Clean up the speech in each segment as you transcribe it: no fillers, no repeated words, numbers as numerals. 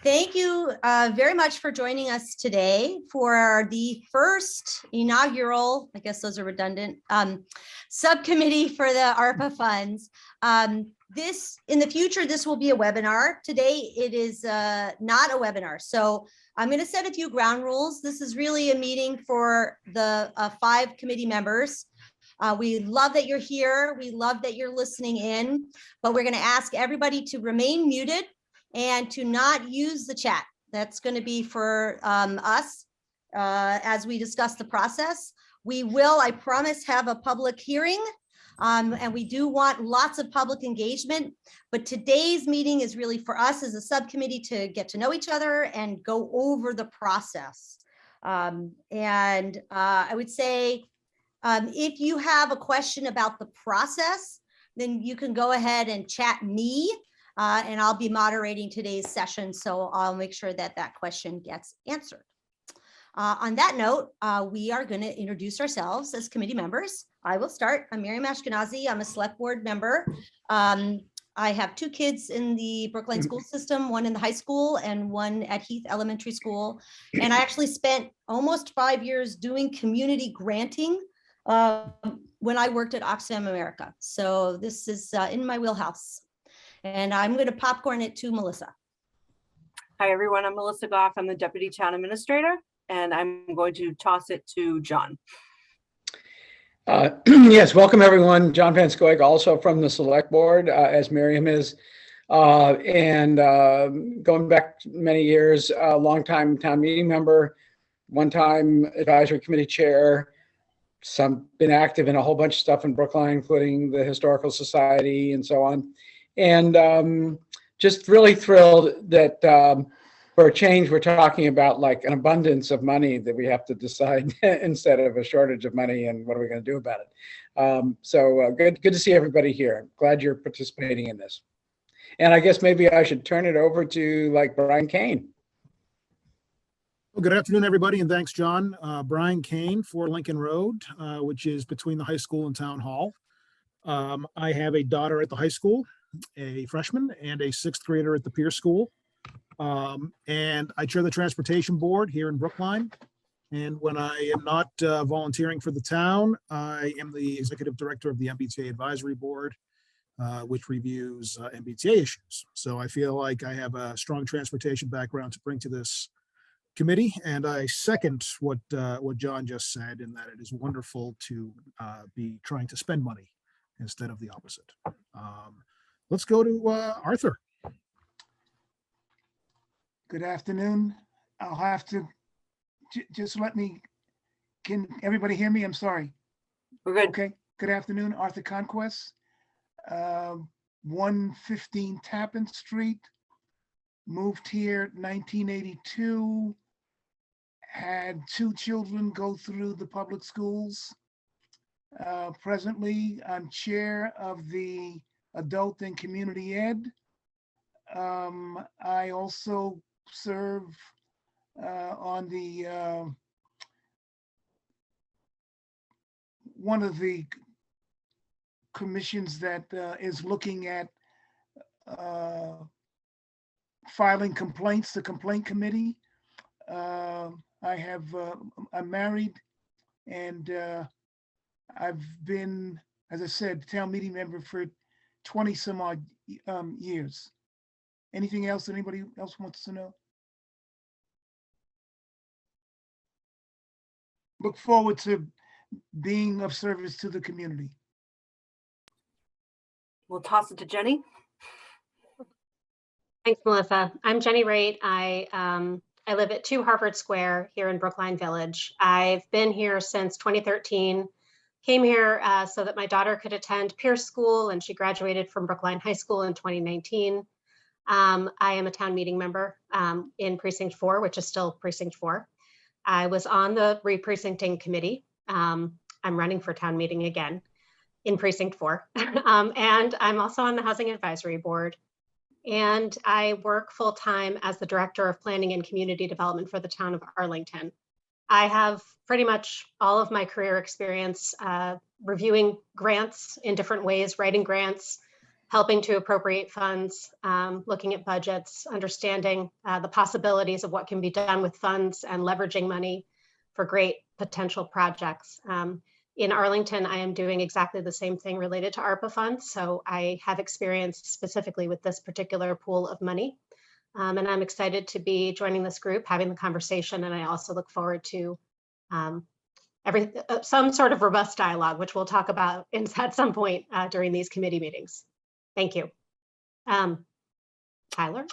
Thank you very much for joining us today for the first inaugural, I guess those are redundant, subcommittee for the ARPA funds. In the future, this will be a webinar. Today, it is not a webinar. So I'm going to set a few ground rules. This is really a meeting for the 5 committee members. We love that you're here. We love that you're listening in, but we're going to ask everybody to remain muted and to not use the chat. That's going to be for us as we discuss the process. We will, I promise, have a public hearing, and we do want lots of public engagement. But today's meeting is really for us as a subcommittee to get to know each other and go over the process. I would say, if you have a question about the process, then you can go ahead and chat me. And I'll be moderating today's session, so I'll make sure that that question gets answered. On that note, we are going to introduce ourselves as committee members. I will start. I'm Miriam Ashkenazi. I'm a select board member. I have 2 kids in the Brookline school system, one in the high school and one at Heath Elementary School. And I actually spent almost 5 years doing community granting when I worked at Oxfam America. So this is in my wheelhouse. And I'm going to popcorn it to Melissa. Hi, everyone. I'm Melissa Goff. I'm the Deputy Town Administrator, and I'm going to toss it to John. Yes, welcome, everyone. John Van Scoig, also from the Select Board, as Miriam is. Going back many years, a longtime town meeting member, one-time advisory committee chair, been active in a whole bunch of stuff in Brookline, including the Historical Society and so on. And just really thrilled that for a change, we're talking about like an abundance of money that we have to decide instead of a shortage of money and what are we going to do about it. Good to see everybody here. Glad you're participating in this. And I guess maybe I should turn it over to like Brian Kane. Well, good afternoon, everybody, and thanks, John. Brian Kane, 4 Lincoln Road, which is between the high school and town hall. I have a daughter at the high school, a freshman, and a 6th grader at the Pierce School. And I chair the transportation board here in Brookline. And when I am not volunteering for the town, I am the executive director of the MBTA advisory board, which reviews MBTA issues. So I feel like I have a strong transportation background to bring to this committee, and I second what John just said, in that it is wonderful to be trying to spend money instead of the opposite. Let's go to Arthur. Good afternoon. I'll have to just let me, can everybody hear me? I'm sorry. We're good. Okay. Good afternoon, Arthur Conquest, 115 Tappan Street. Moved here 1982. Had 2 children go through the public schools. Presently, I'm chair of the Adult and Community Ed. I also serve on the one of the commissions that is looking at filing complaints, the complaint committee. I'm married, and I've been, as I said, town meeting member for 20 some odd years. Anything else anybody else wants to know? Look forward to being of service to the community. We'll toss it to Jenny. Thanks, Melissa. I'm Jenny Ritt. I live at 2 Harvard Square here in Brookline Village. I've been here since 2013. Came here so that my daughter could attend Pierce School, and she graduated from Brookline High School in 2019. I am a town meeting member in Precinct 4, which is still Precinct 4. I was on the re-precincting committee. I'm running for town meeting again in Precinct 4. And I'm also on the Housing Advisory Board. And I work full-time as the Director of Planning and Community Development for the town of Arlington. I have pretty much all of my career experience reviewing grants in different ways, writing grants, helping to appropriate funds, looking at budgets, understanding the possibilities of what can be done with funds and leveraging money for great potential projects. In Arlington, I am doing exactly the same thing related to ARPA funds. So I have experience specifically with this particular pool of money. And I'm excited to be joining this group, having the conversation. And I also look forward to some sort of robust dialogue, which we'll talk about at some point during these committee meetings. Thank you. Tyler?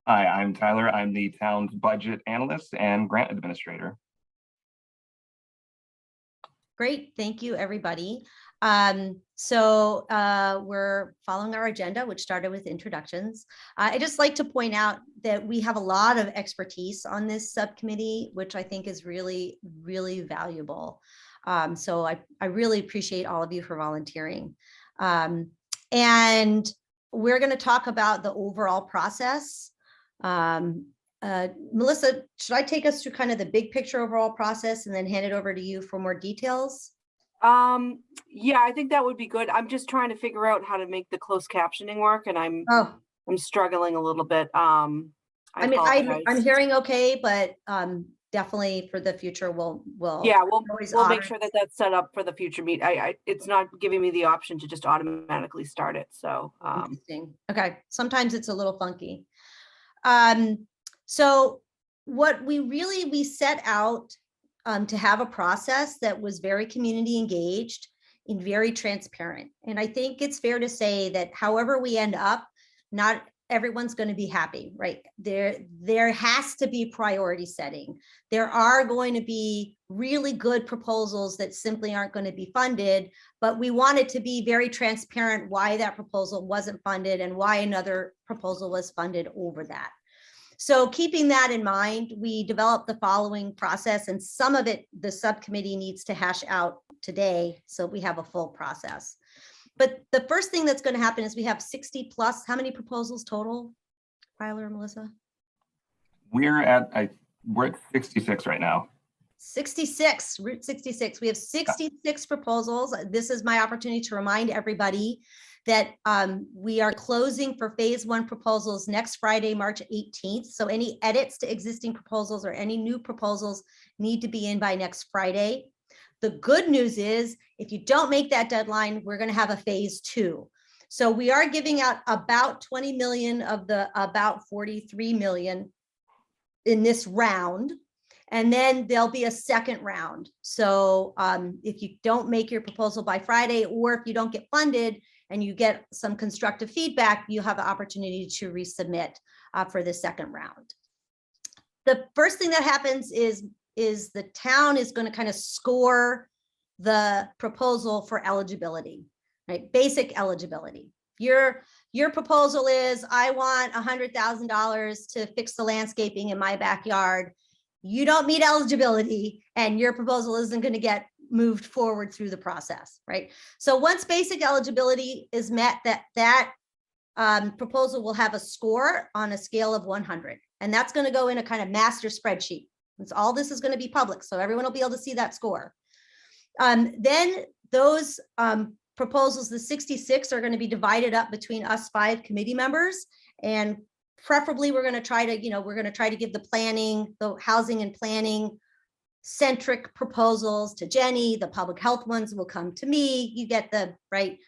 Hi, I'm Tyler. I'm the town's budget analyst and grant administrator. Great, thank you, everybody. So we're following our agenda, which started with introductions. I just like to point out that we have a lot of expertise on this subcommittee, which I think is really, really valuable. So I really appreciate all of you for volunteering. And we're going to talk about the overall process. Melissa, should I take us through kind of the big picture overall process and then hand it over to you for more details? Yeah, I think that would be good. I'm just trying to figure out how to make the closed captioning work, and I'm struggling a little bit. I'm hearing okay, but definitely for the future, we'll make sure that that's set up for the future meet. It's not giving me the option to just automatically start it. So interesting. Okay, sometimes it's a little funky. So what we set out to have a process that was very community engaged and very transparent. And I think it's fair to say that however we end up, not everyone's going to be happy, right? There has to be priority setting. There are going to be really good proposals that simply aren't going to be funded, but we wanted to be very transparent why that proposal wasn't funded and why another proposal was funded over that. So keeping that in mind, we developed the following process, and some of it the subcommittee needs to hash out today, so we have a full process. But the first thing that's going to happen is we have 60 plus. How many proposals total, Tyler and Melissa? We're at 66 right now. 66, Route 66. We have 66 proposals. This is my opportunity to remind everybody that we are closing for phase 1 proposals next Friday, March 18th. So any edits to existing proposals or any new proposals need to be in by next Friday. The good news is if you don't make that deadline, we're going to have a phase 2. So we are giving out about 20 million of the about 43 million in this round. And then there'll be a second round. So if you don't make your proposal by Friday, or if you don't get funded and you get some constructive feedback, you have the opportunity to resubmit for the second round. The first thing that happens is the town is going to kind of score the proposal for eligibility, right? Basic eligibility. Your proposal is, I want $100,000 to fix the landscaping in my backyard. You don't meet eligibility and your proposal isn't going to get moved forward through the process, right? So once basic eligibility is met, that proposal will have a score on a scale of 100. And that's going to go in a kind of master spreadsheet. It's all this is going to be public, so everyone will be able to see that score. Then those proposals, the 66, are going to be divided up between us 5 committee members, and preferably we're going to try to, give the housing and planning centric proposals to Jenny. The public health ones will come to me. You get the right.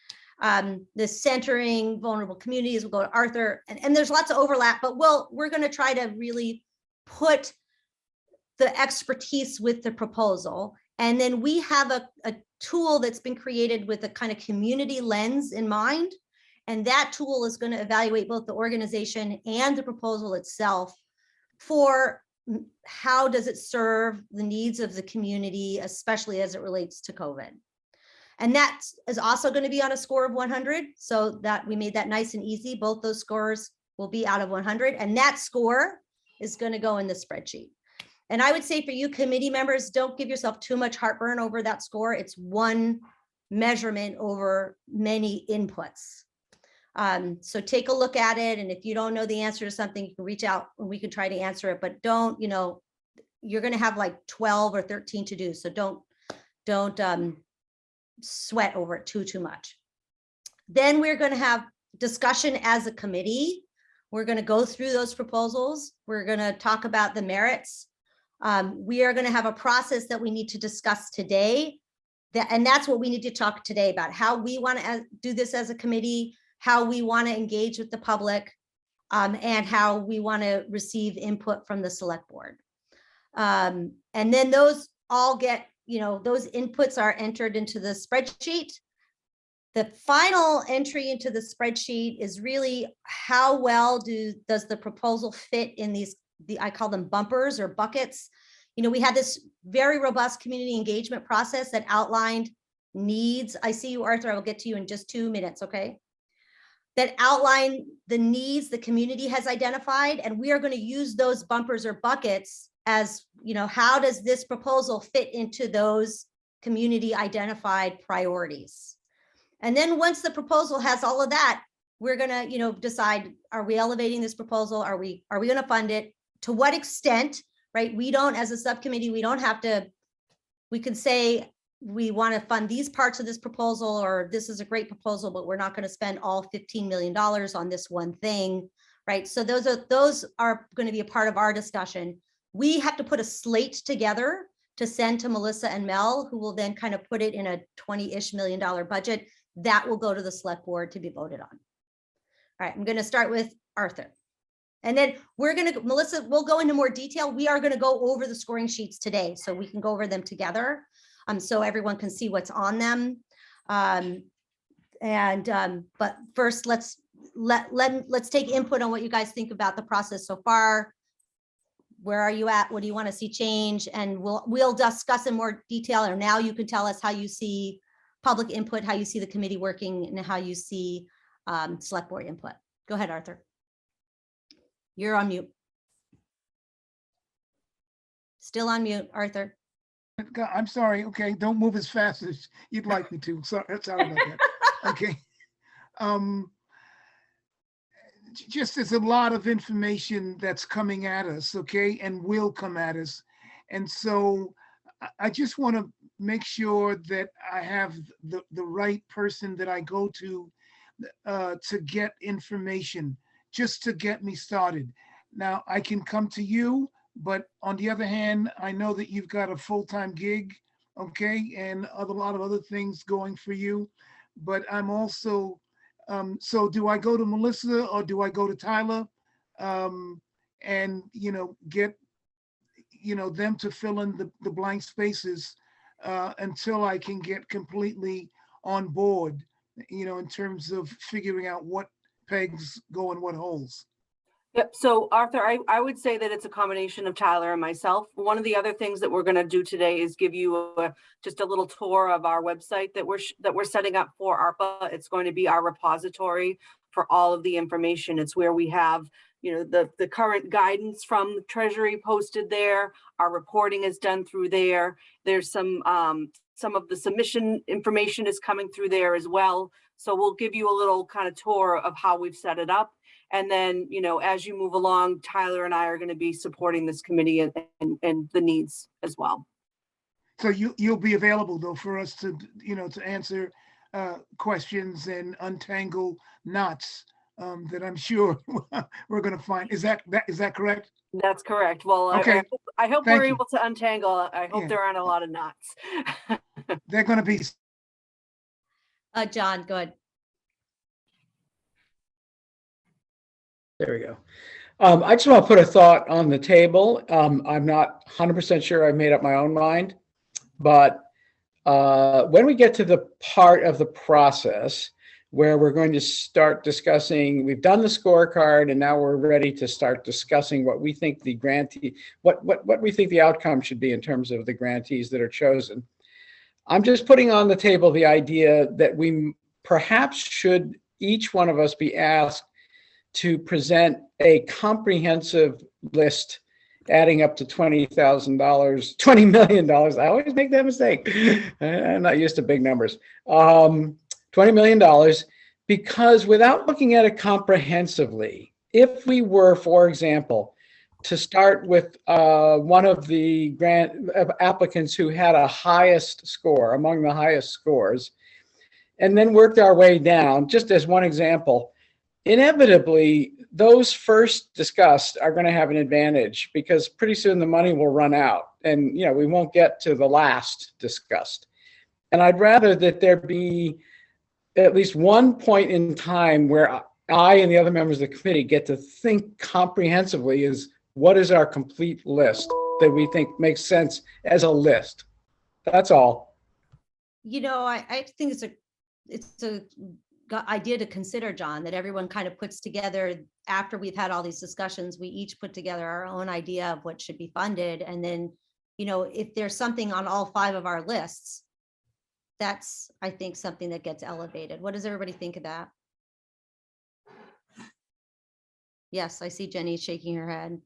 The centering vulnerable communities will go to Arthur, and there's lots of overlap, but we're going to try to really put the expertise with the proposal. And then we have a tool that's been created with a kind of community lens in mind. And that tool is going to evaluate both the organization and the proposal itself for how does it serve the needs of the community, especially as it relates to COVID. And that is also going to be on a score of 100. So that we made that nice and easy. Both those scores will be out of 100. And that score is going to go in the spreadsheet. And I would say for you committee members, don't give yourself too much heartburn over that score. It's one measurement over many inputs. So take a look at it. And if you don't know the answer to something, you can reach out and we can try to answer it, but don't, you're going to have like 12 or 13 to do. So don't sweat over it too much. Then we're going to have discussion as a committee. We're going to go through those proposals. We're going to talk about the merits. We are going to have a process that we need to discuss today. And that's what we need to talk today about, how we want to do this as a committee, how we want to engage with the public, and how we want to receive input from the select board. And then those all get, those inputs are entered into the spreadsheet. The final entry into the spreadsheet is really how well does the proposal fit in these, I call them bumpers or buckets. We had this very robust community engagement process that outlined needs. I see you, Arthur. I will get to you in just 2 minutes, okay? That outline the needs the community has identified, and we are going to use those bumpers or buckets as, how does this proposal fit into those community identified priorities? And then once the proposal has all of that, we're going to, decide, are we elevating this proposal? Are we going to fund it? To what extent, right? We don't, as a subcommittee, we don't have to, we can say we want to fund these parts of this proposal, or this is a great proposal, but we're not going to spend all $15 million on this one thing, right? So those are going to be a part of our discussion. We have to put a slate together to send to Melissa and Mel, who will then kind of put it in a $20-ish million budget that will go to the select board to be voted on. All right, I'm going to start with Arthur. And then Melissa, we'll go into more detail. We are going to go over the scoring sheets today, so we can go over them together, so everyone can see what's on them. But first, let's take input on what you guys think about the process so far. Where are you at? What do you want to see change? And we'll discuss in more detail. Or now you can tell us how you see public input, how you see the committee working, and how you see select board input. Go ahead, Arthur. You're on mute. Still on mute, Arthur. I'm sorry. Okay, don't move as fast as you'd like me to. Sorry about that. Okay. Just there's a lot of information that's coming at us, okay, and will come at us. And so I just want to make sure that I have the right person that I go to get information, just to get me started. Now, I can come to you, but on the other hand, I know that you've got a full-time gig, okay, and a lot of other things going for you. But I'm also, so do I go to Melissa or do I go to Tyler and, get, them to fill in the blank spaces until I can get completely on board, in terms of figuring out what pegs go in what holes? Yep. So Arthur, I would say that it's a combination of Tyler and myself. One of the other things that we're going to do today is give you just a little tour of our website that we're setting up for ARPA. It's going to be our repository for all of the information. It's where we have, the current guidance from the Treasury posted there. Our reporting is done through there. There's some of the submission information is coming through there as well. So we'll give you a little kind of tour of how we've set it up. And then, as you move along, Tyler and I are going to be supporting this committee and the needs as well. So you'll be available though for us to, to answer questions and untangle knots that I'm sure we're going to find. Is that correct? That's correct. Well, okay. I hope we're able to untangle. I hope there aren't a lot of knots. They're going to be. John, go ahead. There we go. I just want to put a thought on the table. I'm not 100% sure I've made up my own mind, but when we get to the part of the process where we're going to start discussing, we've done the scorecard and now we're ready to start discussing what we think the grantee, what we think the outcome should be in terms of the grantees that are chosen. I'm just putting on the table the idea that we perhaps should, each one of us, be asked to present a comprehensive list adding up to $20 million. I always make that mistake. I'm not used to big numbers. $20 million, because without looking at it comprehensively, if we were, for example, to start with one of the grant applicants who had a highest score, among the highest scores, and then worked our way down, just as one example. Inevitably, those first discussed are going to have an advantage because pretty soon the money will run out and, you know, we won't get to the last discussed. And I'd rather that there be at least one point in time where I and the other members of the committee get to think comprehensively is what is our complete list that we think makes sense as a list. That's all. You know, I think it's a idea to consider, John, that everyone kind of puts together after we've had all these discussions, we each put together our own idea of what should be funded. And then, you know, if there's something on all 5 of our lists, that's, I think, something that gets elevated. What does everybody think of that? Yes, I see Jenny shaking her head.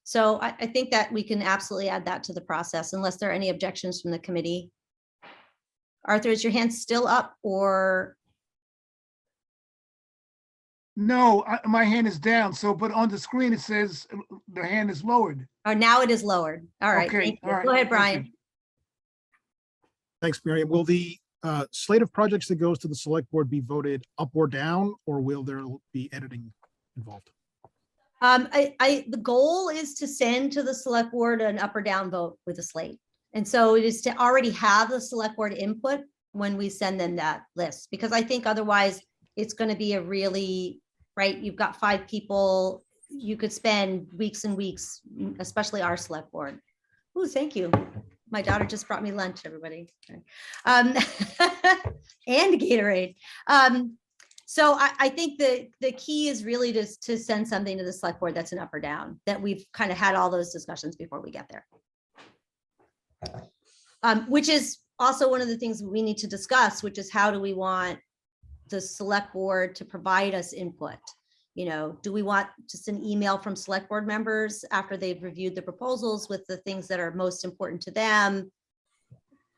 So I think that we can absolutely add that to the process unless there are any objections from the committee. Arthur, is your hand still up or? No, my hand is down. So, but on the screen, it says the hand is lowered. Oh, now it is lowered. All right. Okay, Thank you. all right, Go ahead, thank Brian. you. Thanks, Miriam. Will the slate of projects that goes to the select board be voted up or down, or will there be editing involved? The goal is to send to the select board an up or down vote with a slate. And so it is to already have the select board input when we send them that list, because I think otherwise it's going to be a really, right, you've got 5 people, you could spend weeks and weeks, especially our select board. Oh, thank you. My daughter just brought me lunch, everybody. And a Gatorade. So I think the key is really just to send something to the select board that's an up or down, that we've kind of had all those discussions before we get there. Which is also one of the things we need to discuss, which is how do we want the select board to provide us input? You know, do we want just an email from select board members after they've reviewed the proposals with the things that are most important to them?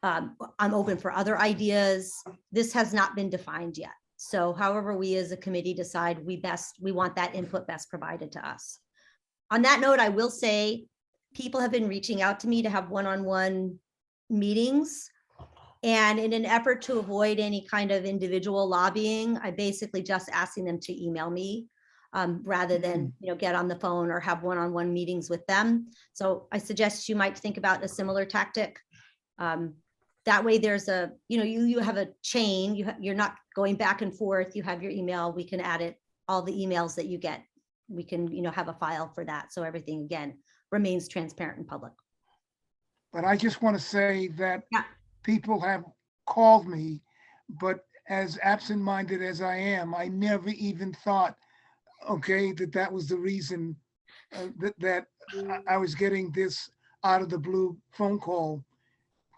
I'm open for other ideas. This has not been defined yet. So however we as a committee decide we want that input best provided to us. On that note, I will say people have been reaching out to me to have one-on-one meetings. And in an effort to avoid any kind of individual lobbying, I basically just asking them to email me rather than, you know, get on the phone or have one-on-one meetings with them. So I suggest you might think about a similar tactic. That way there's a, you know, you have a chain, you're not going back and forth, you have your email, we can add it, all the emails that you get, we can, you know, have a file for that. So everything again remains transparent and public. But I just want to say that Yeah. people have called me, but as absent-minded as I am, I never even thought, okay, that was the reason that I was getting this out of the blue phone call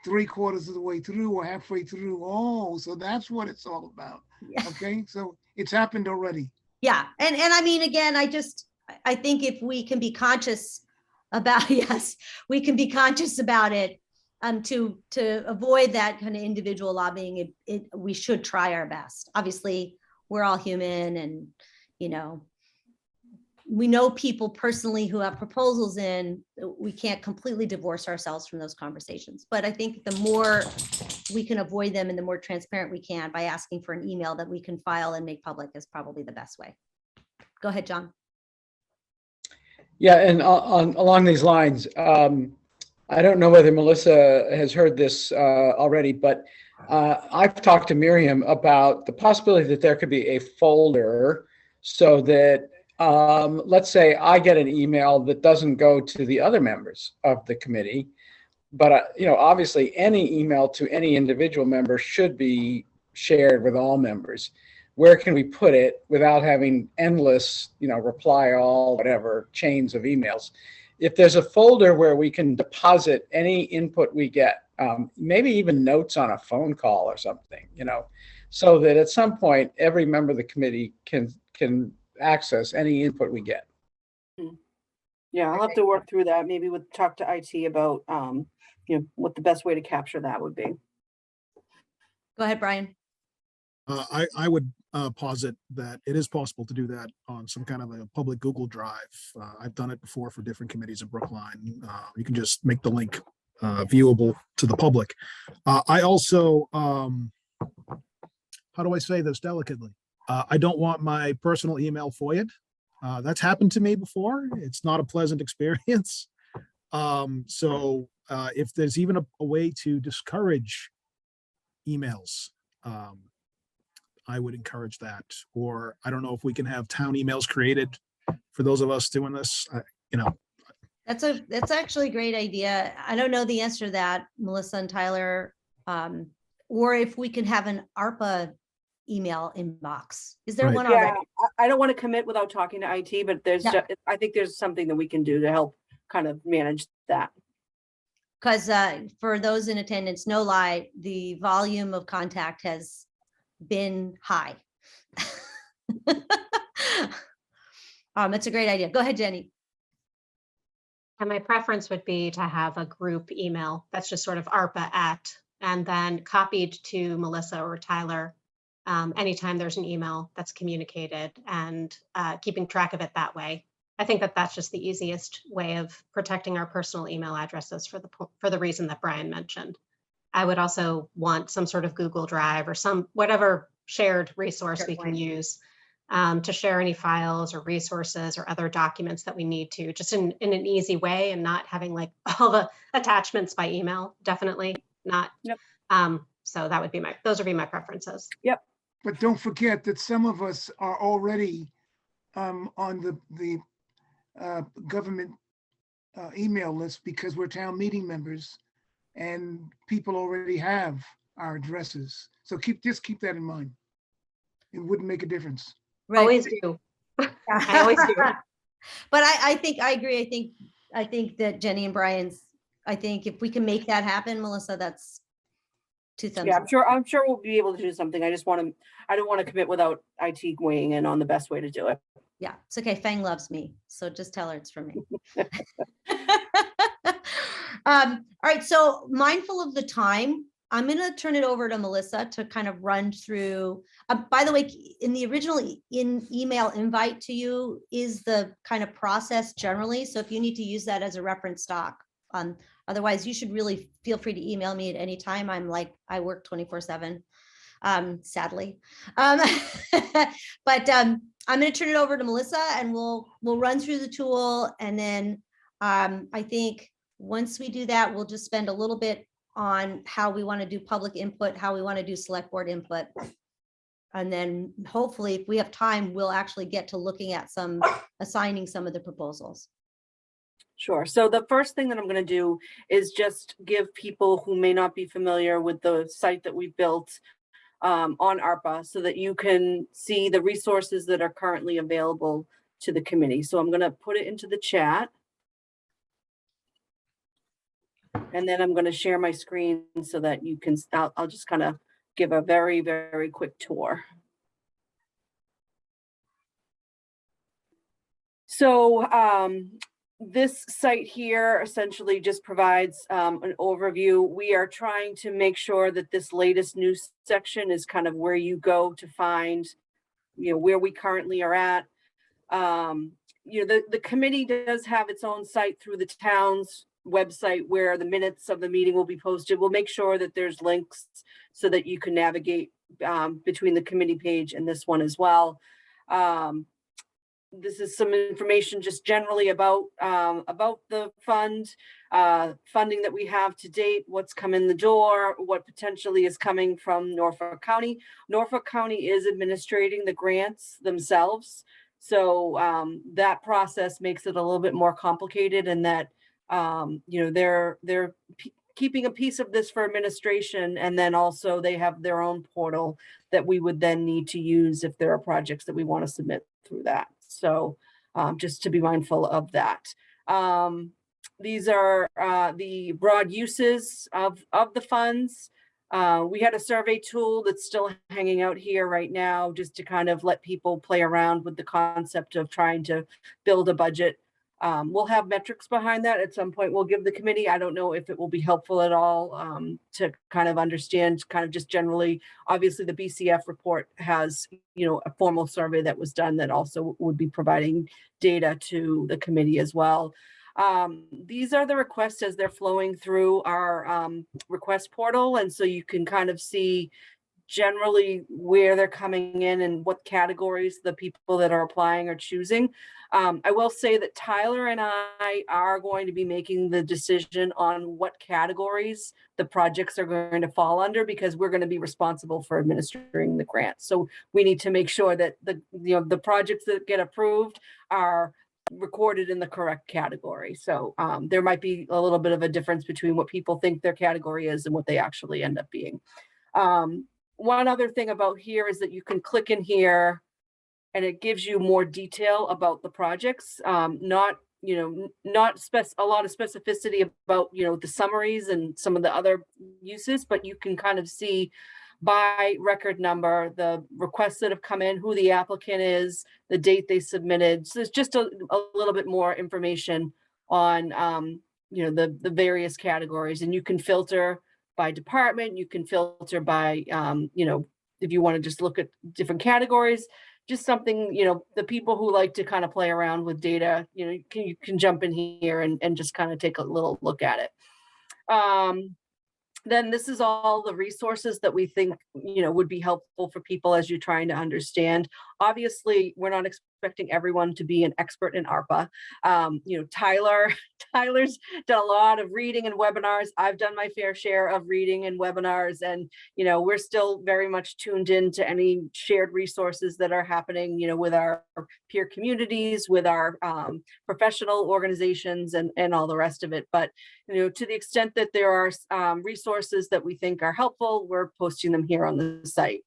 3/4 of the way through or halfway through. Oh, so that's what it's all about. Yeah. Okay, so it's happened already. Yeah, and I mean, again, I think if we can be conscious about, yes, we can be conscious about it to avoid that kind of individual lobbying, we should try our best. Obviously, we're all human and, you know, we know people personally who have proposals in, we can't completely divorce ourselves from those conversations. But I think the more we can avoid them and the more transparent we can by asking for an email that we can file and make public is probably the best way. Go ahead, John. Yeah, and along these lines, I don't know whether Melissa has heard this already, but I've talked to Miriam about the possibility that there could be a folder so that let's say I get an email that doesn't go to the other members of the committee, but you know, obviously any email to any individual member should be shared with all members. Where can we put it without having endless, you know, reply all, whatever, chains of emails? If there's a folder where we can deposit any input we get, maybe even notes on a phone call or something, you know, so that at some point every member of the committee can access any input we get. Yeah, I'll have to work through that. Maybe talk to IT about, you know, what the best way to capture that would be. Go ahead, Brian. I would posit that it is possible to do that on some kind of a public Google Drive. I've done it before for different committees in Brookline. You can just make the link viewable to the public. I also how do I say this delicately? I don't want my personal email FOIA'd. That's happened to me before. It's not a pleasant experience. So if there's even a way to discourage emails, I would encourage that. Or I don't know if we can have town emails created for those of us doing this, you know. That's actually a great idea. I don't know the answer to that, Melissa and Tyler. Or if we can have an ARPA email inbox. Is there Right. one Yeah, already? I don't want to commit without talking to IT, but there's, Yeah. I think there's something that we can do to help kind of manage that. Because for those in attendance, no lie, the volume of contact has been high. It's a great idea. Go ahead, Jenny. And my preference would be to have a group email that's just sort of ARPA at, and then copied to Melissa or Tyler anytime there's an email that's communicated, and keeping track of it that way. I think that that's just the easiest way of protecting our personal email addresses for the reason that Brian mentioned. I would also want some sort of Google Drive or some whatever shared resource we can use to share any files or resources or other documents that we need to, just in an easy way, and not having like all the attachments by email. Definitely not. Yep. So that would be those would be my preferences. Yep. But don't forget that some of us are already on the government email list because we're town meeting members, and people already have our addresses. So just keep that in mind. It wouldn't make a difference. Right. Always do. I always do. But I think I agree. I think that Jenny and Brian's, I think if we can make that happen, Melissa, that's two thumbs Yeah, up. I'm sure we'll be able to do something. I don't want to commit without IT weighing in on the best way to do it. Yeah, it's okay. Fang loves me, so just tell her it's for me. All right, so mindful of the time, I'm going to turn it over to Melissa to kind of run through. By the way, in the original email invite to you is the kind of process generally. So if you need to use that as a reference stock, otherwise you should really feel free to email me at any time. I work 24/7, sadly. But I'm going to turn it over to Melissa, and we'll run through the tool, and then I think once we do that, we'll just spend a little bit on how we want to do public input, how we want to do select board input. And then hopefully if we have time, we'll actually get to looking at assigning some of the proposals. Sure. So the first thing that I'm going to do is just give people who may not be familiar with the site that we built on ARPA, so that you can see the resources that are currently available to the committee. So I'm going to put it into the chat. And then I'm going to share my screen so that you can, I'll just kind of give a very, very quick tour. So this site here essentially just provides an overview. We are trying to make sure that this latest news section is kind of where you go to find, where we currently are at. The committee does have its own site through the town's website where the minutes of the meeting will be posted. We'll make sure that there's links so that you can navigate between the committee page and this one as well. This is some information just generally about the funding that we have to date, what's come in the door, what potentially is coming from Norfolk County. Norfolk County is administrating the grants themselves. So that process makes it a little bit more complicated, and that they're keeping a piece of this for administration, and then also they have their own portal that we would then need to use if there are projects that we want to submit through that. So just to be mindful of that. These are the broad uses of the funds. We had a survey tool that's still hanging out here right now, just to kind of let people play around with the concept of trying to build a budget. We'll have metrics behind that at some point. We'll give the committee. I don't know if it will be helpful at all to kind of understand kind of just generally. Obviously, the BCF report has, a formal survey that was done that also would be providing data to the committee as well. These are the requests as they're flowing through our request portal. And so you can kind of see generally where they're coming in and what categories the people that are applying are choosing. I will say that Tyler and I are going to be making the decision on what categories the projects are going to fall under, because we're going to be responsible for administering the grant. So we need to make sure that the projects that get approved are recorded in the correct category. So there might be a little bit of a difference between what people think their category is and what they actually end up being. One other thing about here is that you can click in here and it gives you more detail about the projects, not a lot of specificity about, the summaries and some of the other uses, but you can kind of see by record number, the requests that have come in, who the applicant is, the date they submitted. So there's just a little bit more information on, the various categories, and you can filter by department. You can filter by, if you want to just look at different categories, just something, the people who like to kind of play around with data, you can jump in here and just kind of take a little look at it. Then this is all the resources that we think, would be helpful for people as you're trying to understand. Obviously, we're not expecting everyone to be an expert in ARPA. Tyler's done a lot of reading and webinars. I've done my fair share of reading and webinars, and we're still very much tuned into any shared resources that are happening, with our peer communities, with our professional organizations, and all the rest of it. But to the extent that there are resources that we think are helpful, we're posting them here on the site.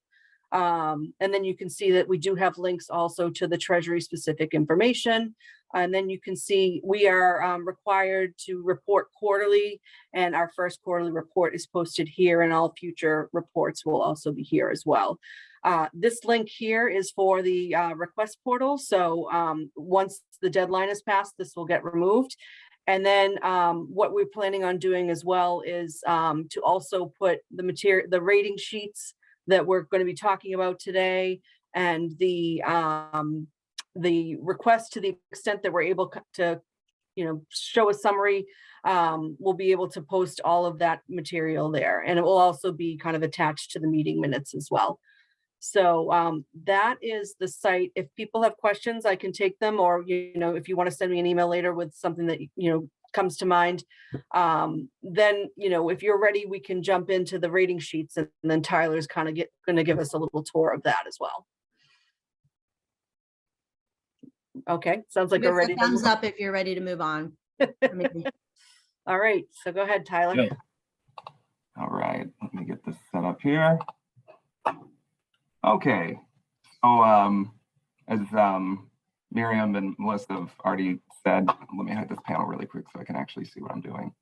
And then you can see that we do have links also to the Treasury specific information. And then you can see we are required to report quarterly, and our first quarterly report is posted here, and all future reports will also be here as well. This link here is for the request portal. So once the deadline is passed, this will get removed. And then what we're planning on doing as well is to also put the rating sheets that we're going to be talking about today, and the request, to the extent that we're able to, show a summary, we'll be able to post all of that material there, and it will also be kind of attached to the meeting minutes as well. So that is the site. If people have questions, I can take them, or if you want to send me an email later with something that comes to mind, then if you're ready, we can jump into the rating sheets, and then Tyler's kind of going to give us a little tour of that as well. Okay, sounds like we're ready. Thumbs up if you're ready to move on. All right, so go ahead, Tyler. Yeah. All right, let me get this set up here. Okay, so as Miriam and Melissa have already said, let me hide this panel really quick so I can actually see what I'm doing.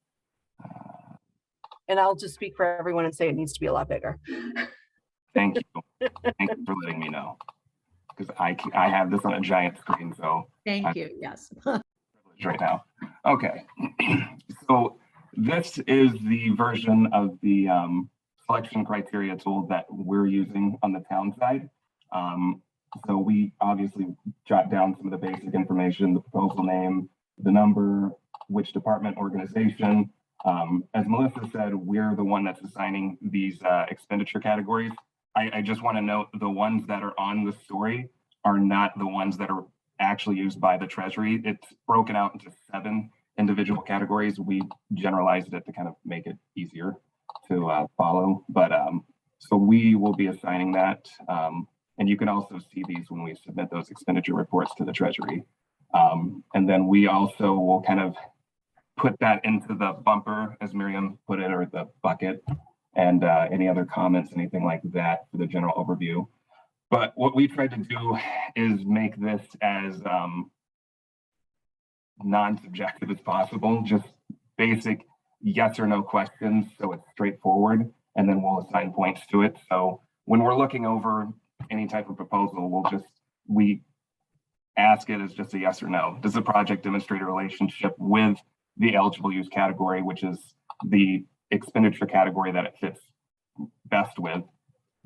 And I'll just speak for everyone and say it needs to be a lot bigger. Thank you. Thank you for letting me know, because I have this on a giant screen, so Thank you. Yes. right now. Okay, so this is the version of the selection criteria tool that we're using on the town side. So we obviously jot down some of the basic information: the proposal name, the number, which department, organization. As Melissa said, we're the one that's assigning these expenditure categories. I just want to note the ones that are on the story are not the ones that are actually used by the Treasury. It's broken out into 7 individual categories. We generalized it to kind of make it easier to follow. But so we will be assigning that. And you can also see these when we submit those expenditure reports to the Treasury. And then we also will kind of put that into the bumper, as Miriam put it, or the bucket, and any other comments, anything like that for the general overview. But what we tried to do is make this as non-subjective as possible, just basic yes or no questions, so it's straightforward, and then we'll assign points to it. So when we're looking over any type of proposal, we ask it as just a yes or no. Does the project demonstrate a relationship with the eligible use category, which is the expenditure category that it fits best with?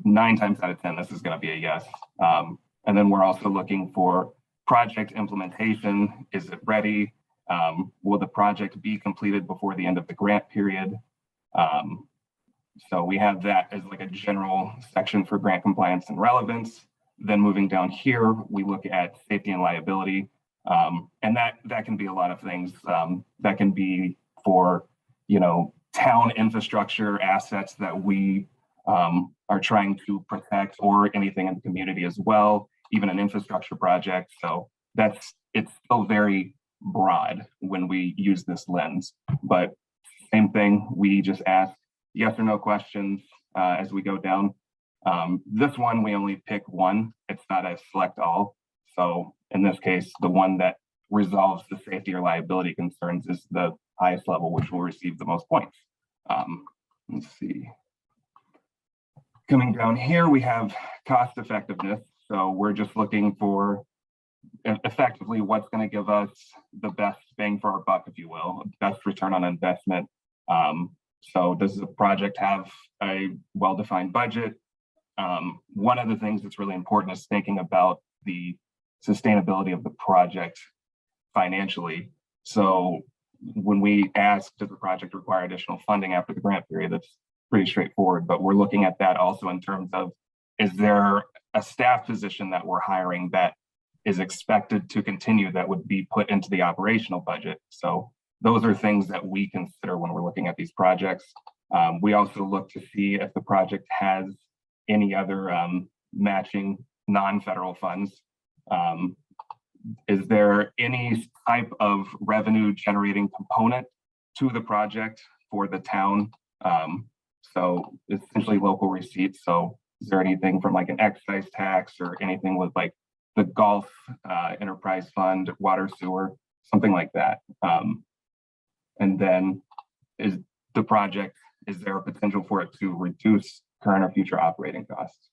9 times out of 10, this is going to be a yes. And then we're also looking for project implementation. Is it ready? Will the project be completed before the end of the grant period? So we have that as like a general section for grant compliance and relevance. Then moving down here, we look at safety and liability. And that can be a lot of things. That can be for, town infrastructure assets that we are trying to protect, or anything in the community as well, even an infrastructure project. So it's still very broad when we use this lens, but same thing, we just ask yes or no questions as we go down. This one, we only pick one. It's not a select all. So in this case, the one that resolves the safety or liability concerns is the highest level, which will receive the most points. Let's see. Coming down here, we have cost effectiveness. So we're just looking for effectively what's going to give us the best bang for our buck, if you will, best return on investment. So does the project have a well-defined budget? One of the things that's really important is thinking about the sustainability of the project financially. So when we ask, does the project require additional funding after the grant period, that's pretty straightforward, but we're looking at that also in terms of, is there a staff position that we're hiring that is expected to continue that would be put into the operational budget? So those are things that we consider when we're looking at these projects. We also look to see if the project has any other matching non-federal funds. Is there any type of revenue generating component to the project for the town? So essentially local receipts. So is there anything from like an excise tax or anything with like the golf enterprise fund, water, sewer, something like that? And then is there a potential for it to reduce current or future operating costs?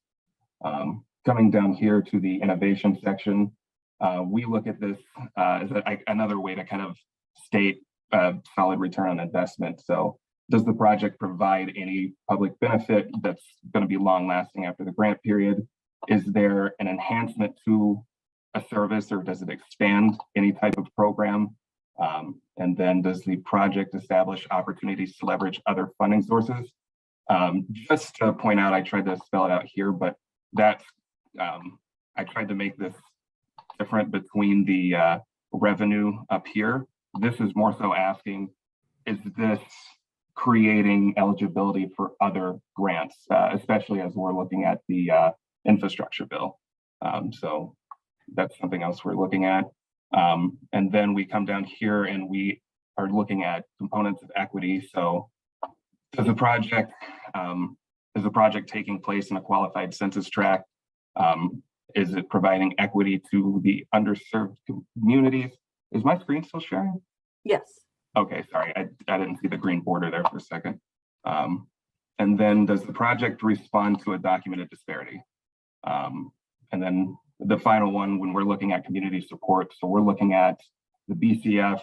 Coming down here to the innovation section, we look at this as another way to kind of state solid return on investment. So does the project provide any public benefit that's going to be long lasting after the grant period? Is there an enhancement to a service, or does it expand any type of program? And then does the project establish opportunities to leverage other funding sources? Just to point out, I tried to spell it out here, but that's, I tried to make this different between the revenue up here. This is more so asking, is this creating eligibility for other grants, especially as we're looking at the infrastructure bill? So that's something else we're looking at. And then we come down here and we are looking at components of equity. So does the project taking place in a qualified census tract? Is it providing equity to the underserved communities? Is my screen still sharing? Yes. Okay, sorry, I didn't see the green border there for a second. And then does the project respond to a documented disparity? And then the final one, when we're looking at community support, so we're looking at the BCF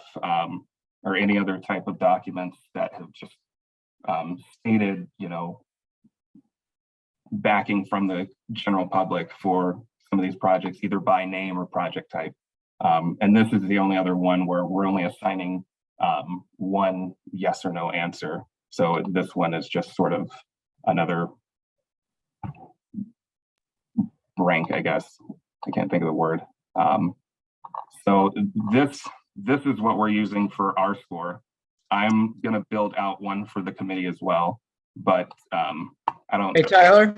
or any other type of documents that have just stated, backing from the general public for some of these projects, either by name or project type. And this is the only other one where we're only assigning one yes or no answer. So this one is just sort of another rank, I guess. I can't think of the word. So this is what we're using for our score. I'm gonna build out one for the committee as well, but I don't. Hey, Tyler.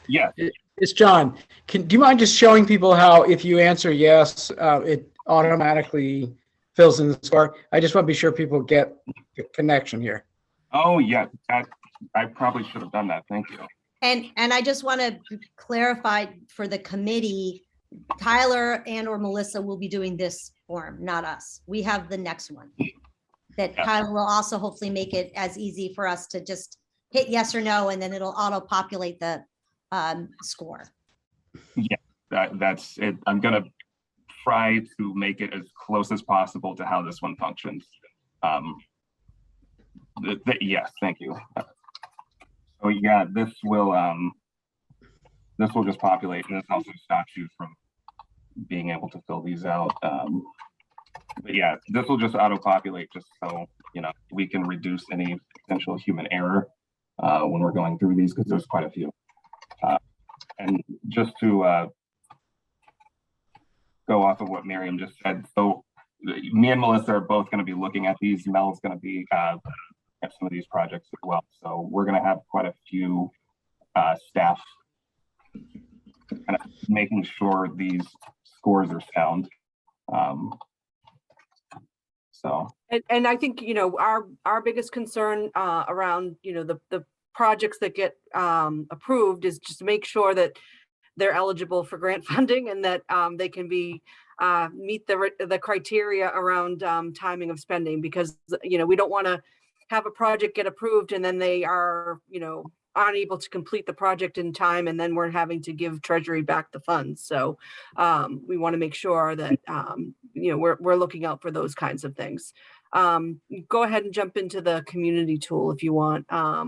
Yeah. It's John. Do you mind just showing people how, if you answer yes, it automatically fills in the score? I just want to be sure people get the connection here. Oh yeah, I probably should have done that. Thank you. And I just want to clarify for the committee, Tyler and or Melissa will be doing this form, not us. We have the next one that Tyler will also hopefully make it as easy for us to just hit yes or no, and then it'll auto populate the score. Yeah, that's it. I'm gonna try to make it as close as possible to how this one functions. Yes, thank you. So yeah, this will just populate, and this also stops you from being able to fill these out. But yeah, this will just auto-populate just so we can reduce any potential human error. when we're going through these, because there's quite a few. And just to go off of what Miriam just said, so me and Melissa are both going to be looking at these. Mel's going to be at some of these projects as well. So we're going to have quite a few staff kind of making sure these scores are sound. And I think, our biggest concern around, the projects that get approved is just to make sure that they're eligible for grant funding and that they can be meet the criteria around timing of spending, because, we don't want to have a project get approved and then they are, unable to complete the project in time, and then we're having to give Treasury back the funds. So we want to make sure that, we're looking out for those kinds of things. Go ahead and jump into the community tool if you want. I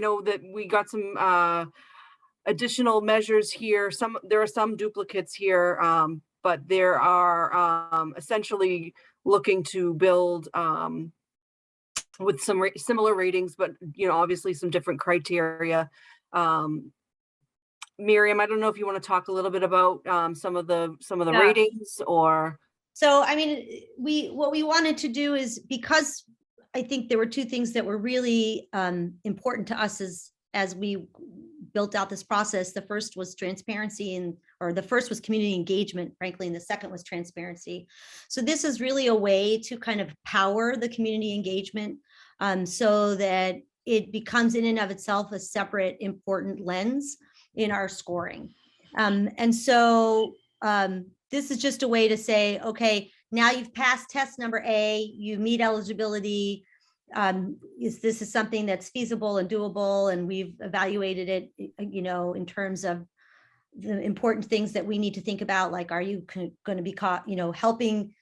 know that we got some additional measures here. There are some duplicates here, but there are essentially looking to build with some similar ratings, but obviously some different criteria. Miriam, I don't know if you want to talk a little bit about some of the Yeah. ratings, or. So, I mean, what we wanted to do is, because I think there were two things that were really important to us as we built out this process. The first was transparency, or the first was community engagement, frankly, and the second was transparency. So this is really a way to kind of power the community engagement so that it becomes in and of itself a separate important lens in our scoring. And so this is just a way to say, okay, now you've passed test number A, you meet eligibility. This is something that's feasible and doable, and we've evaluated it, in terms of the important things that we need to think about, like, are you going to be helping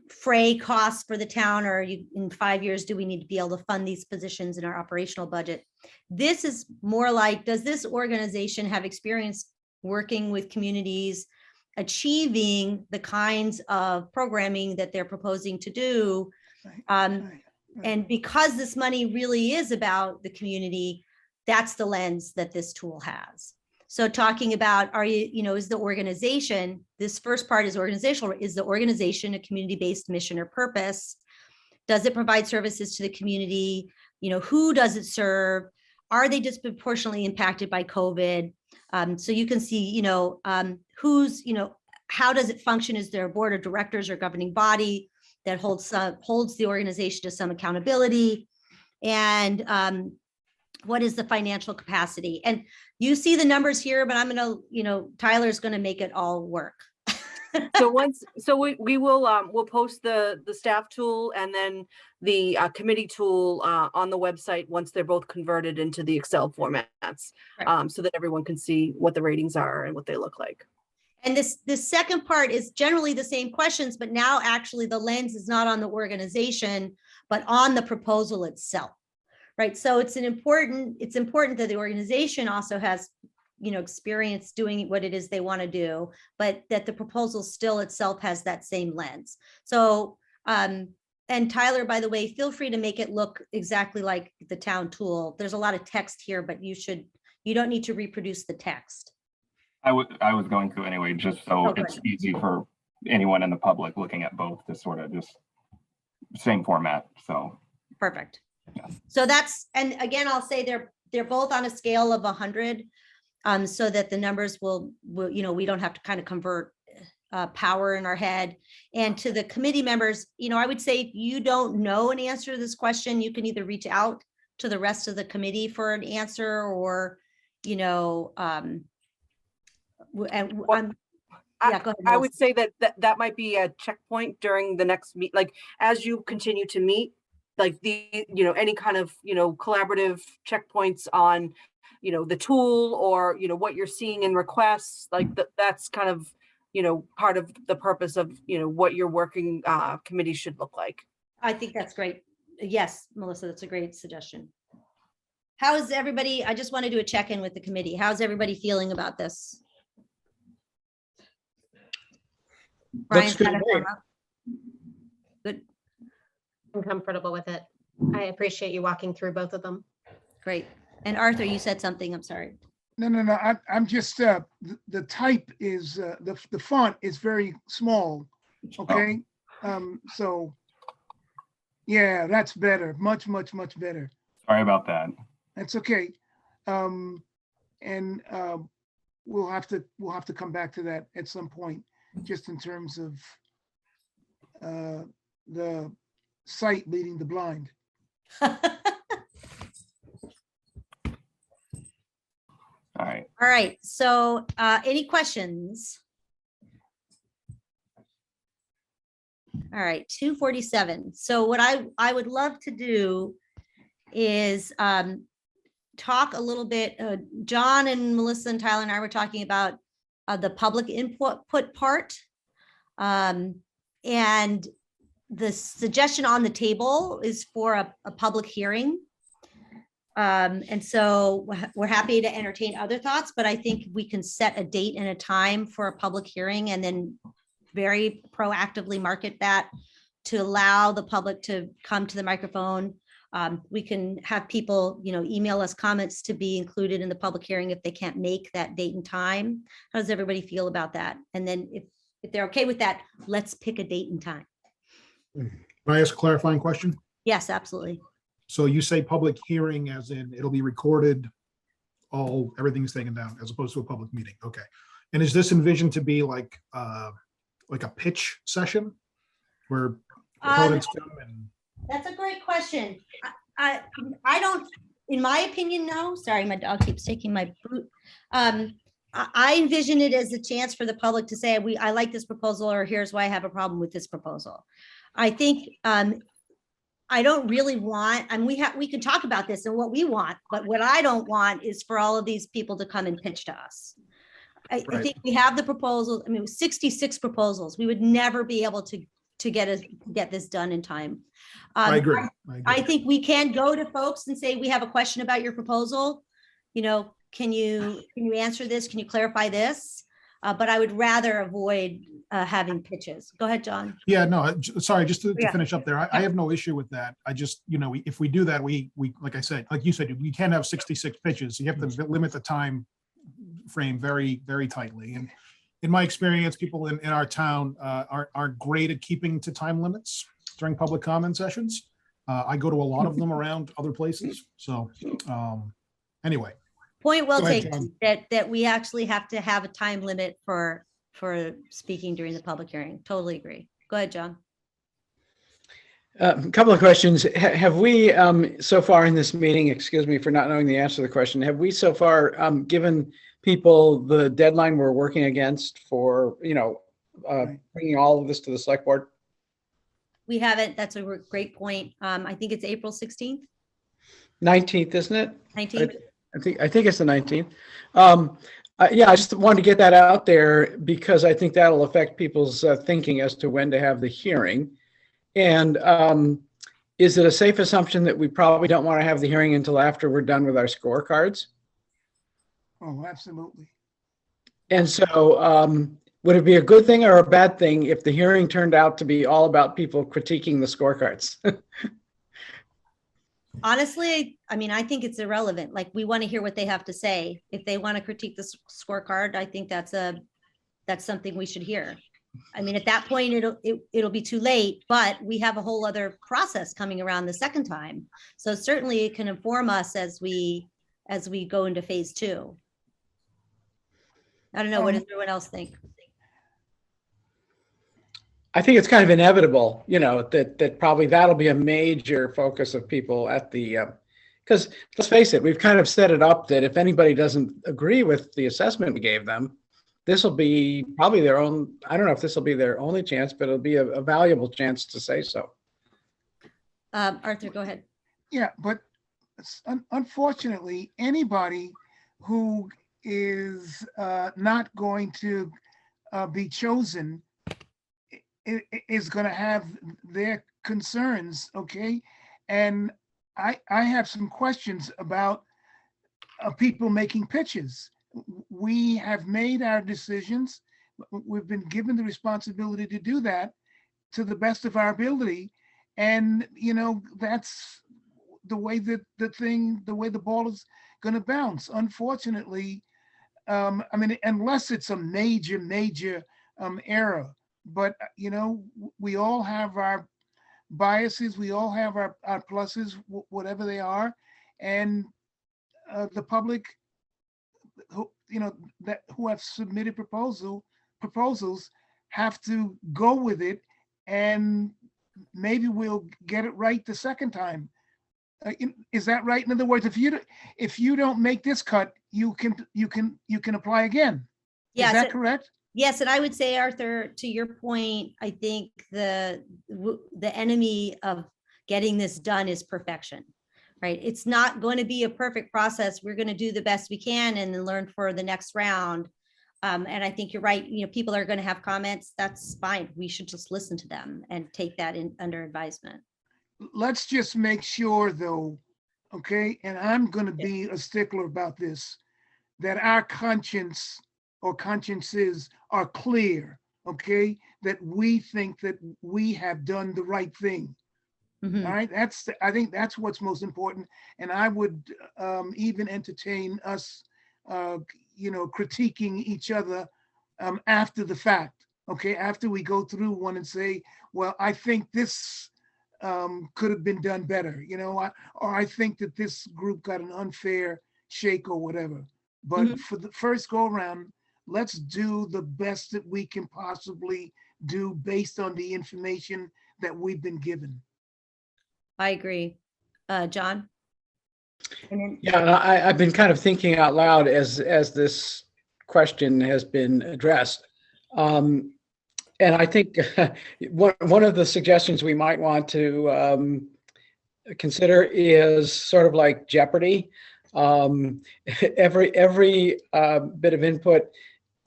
fray costs for the town, or in 5 years, do we need to be able to fund these positions in our operational budget? This is more like, does this organization have experience working with communities, achieving the kinds of programming that they're proposing to do? And because this money really is about the community, that's the lens that this tool has. So talking about, is the organization, this first part is organizational, is the organization a community-based mission or purpose? Does it provide services to the community? Who does it serve? Are they disproportionately impacted by COVID? So you can see, who's, how does it function? Is there a board of directors or governing body that holds the organization to some accountability? And what is the financial capacity? And you see the numbers here, but I'm going to, Tyler's going to make it all work. We will we'll post the staff tool and then the committee tool on the website once they're both converted into the Excel formats, right. So that everyone can see what the ratings are and what they look like. And this second part is generally the same questions, but now actually the lens is not on the organization, but on the proposal itself, right? So it's important that the organization also has, experience doing what it is they want to do, but that the proposal still itself has that same lens. So, and Tyler, by the way, feel free to make it look exactly like the town tool. There's a lot of text here, but you don't need to reproduce the text. I was going to anyway, just so it's easy for anyone in the public looking at both to sort of just same format. So perfect. Yeah. So and again, I'll say they're both on a scale of 100, so that the numbers will we don't have to kind of convert power in our head. And to the committee members, I would say if you don't know an answer to this question, you can either reach out to the rest of the committee for an answer, or I would say that might be a checkpoint during the next meet, like as you continue to meet, like any kind of collaborative checkpoints on the tool, or what you're seeing in requests, like that's kind of part of the purpose of what your working committee should look like. I think that's great. Yes, Melissa, that's a great suggestion. How is everybody? I just want to do a check-in with the committee. How's everybody feeling about this? Brian's got a thumb up. Good. I'm comfortable with it. I appreciate you walking through both of them. Great. And Arthur, you said something, I'm sorry. No, I'm just, the type is, the font is very small, okay? So, yeah, that's better, much better. Sorry about that. That's okay. And we'll have to come back to that at some point, just in terms of the sight leading the blind. All right. All right, so any questions? All right, 247. So what I would love to do is talk a little bit, John and Melissa and Tyler and I were talking about the public input part. And the suggestion on the table is for a public hearing. And so we're happy to entertain other thoughts, but I think we can set a date and a time for a public hearing and then very proactively market that to allow the public to come to the microphone. We can have people, email us comments to be included in the public hearing if they can't make that date and time. How does everybody feel about that? And then if they're okay with that, let's pick a date and time. Can I ask a clarifying question? Yes, absolutely. So you say public hearing as in it'll be recorded, everything's taken down as opposed to a public meeting. Okay. And is this envisioned to be like a pitch session where opponents come and? That's a great question. I don't, in my opinion, no. Sorry, my dog keeps taking my boot. I envision it as a chance for the public to say, I like this proposal, or here's why I have a problem with this proposal. I think I don't really want, and we can talk about this and what we want, but what I don't want is for all of these people to come and pitch to us. I think we have the proposals. I mean, 66 proposals. We would never be able to get this done in time. I agree. I think we can go to folks and say, we have a question about your proposal. Can you answer this? Can you clarify this? But I would rather avoid having pitches. Go ahead, John. Yeah, no, sorry, just to Yeah. finish up there. I have no issue with that. I just, if we do that, we, like I said, like you said, we can't have 66 pitches. You have to limit the time frame very, very tightly. And in my experience, people in our town aren't great at keeping to time limits during public comment sessions. I go to a lot of them around other places. So anyway. Point well Go ahead, taken, John. that we actually have to have a time limit for speaking during the public hearing. Totally agree. Go ahead, John. A couple of questions. Have we, so far in this meeting, excuse me for not knowing the answer to the question, have we so far given people the deadline we're working against for, bringing all of this to the select board? We haven't. That's a great point. I think it's April 16th, 19th, isn't it? 19th. I think it's the 19th. Yeah, I just wanted to get that out there because I think that'll affect people's thinking as to when to have the hearing. And is it a safe assumption that we probably don't want to have the hearing until after we're done with our scorecards? Oh, absolutely. And so would it be a good thing or a bad thing if the hearing turned out to be all about people critiquing the scorecards? Honestly, I mean, I think it's irrelevant. Like, we want to hear what they have to say. If they want to critique the scorecard, I think that's something we should hear. I mean, at that point, it'll be too late, but we have a whole other process coming around the second time. So certainly it can inform us as we go into phase 2. I don't know. What does everyone else think? I think it's kind of inevitable, that probably that'll be a major focus of people at the, because let's face it, we've kind of set it up that if anybody doesn't agree with the assessment we gave them, this will be probably their own, I don't know if this will be their only chance, but it'll be a valuable chance to say so. Arthur, go ahead. Yeah, but unfortunately, anybody who is not going to be chosen is going to have their concerns, okay? And I have some questions about people making pitches. We have made our decisions. We've been given the responsibility to do that to the best of our ability. And, that's the way that the way the ball is going to bounce. Unfortunately, unless it's a major error, but, we all have our biases, we all have our pluses, whatever they are. And the public who have submitted proposals have to go with it, and maybe we'll get it right the second time. Is that right? In other words, if you don't make this cut, you can apply again. Yes, Is that correct? yes, and I would say, Arthur, to your point, I think the enemy of getting this done is perfection, right? It's not going to be a perfect process. We're going to do the best we can and then learn for the next round. And I think you're right. People are going to have comments. That's fine. We should just listen to them and take that under advisement. Let's just make sure, though, okay, and I'm going to be a stickler about this, that our conscience or consciences are clear, okay, that we think that we have done the right thing. Mhm. All right, I think that's what's most important. And I would even entertain us, critiquing each other after the fact, okay, after we go through one and say, well, I think this could have been done better, or I think that this group got an unfair shake or whatever. But Mhm. for the first go around, let's do the best that we can possibly do based on the information that we've been given. I agree. John? And then- Yeah, and I've been kind of thinking out loud as this question has been addressed. And I think one of the suggestions we might want to consider is sort of like Jeopardy. Every bit of input